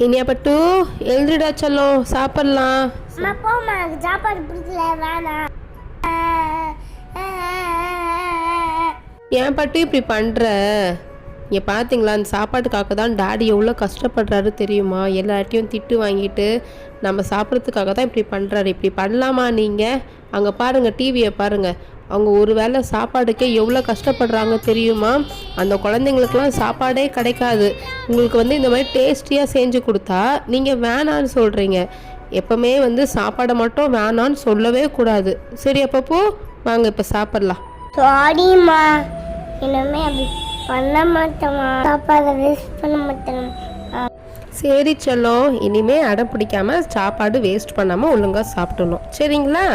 இனியா பட்டு எழுந்துடா செல்லம், சாப்பிடலாம். சாப்பாடு பிடிக்கல, வேணாம். ஏன் பட்டு இப்படி பண்ணுற? இங்கே பார்த்தீங்களா, அந்த சாப்பாட்டுக்காக தான் டாடி எவ்வளோ கஷ்டப்படுறாரு தெரியுமா? எல்லார்ட்டையும் திட்டு வாங்கிட்டு நம்ம சாப்பிட்றதுக்காக தான் இப்படி பண்ணுறாரு. இப்படி பண்ணலாமா நீங்கள்? அங்கே பாருங்கள், டிவியை பாருங்கள். அவங்க ஒரு வேளை சாப்பாடுக்கே எவ்வளோ கஷ்டப்படுறாங்க தெரியுமா? அந்த குழந்தைங்களுக்கெல்லாம் சாப்பாடே கிடைக்காது. உங்களுக்கு இந்த மாதிரி டேஸ்டியாக செஞ்சு கொடுத்தா நீங்கள் வேணான்னு சொல்கிறீங்க. எப்போவுமே சாப்பாடை மட்டும் வேணான்னு சொல்லவே கூடாது. சரி, அப்பப்போ வாங்க இப்போ சாப்பிட்லாம். சாரிம்மா, இனிமே அப்படி பண்ண மாட்டோமா, சாப்பாடை வேஸ்ட் பண்ண மாட்டோம். சரி செல்லம், இனிமே அடம் பிடிக்காம சாப்பாடு வேஸ்ட் பண்ணாமல் ஒழுங்காக சாப்பிடணும், சரிங்களா?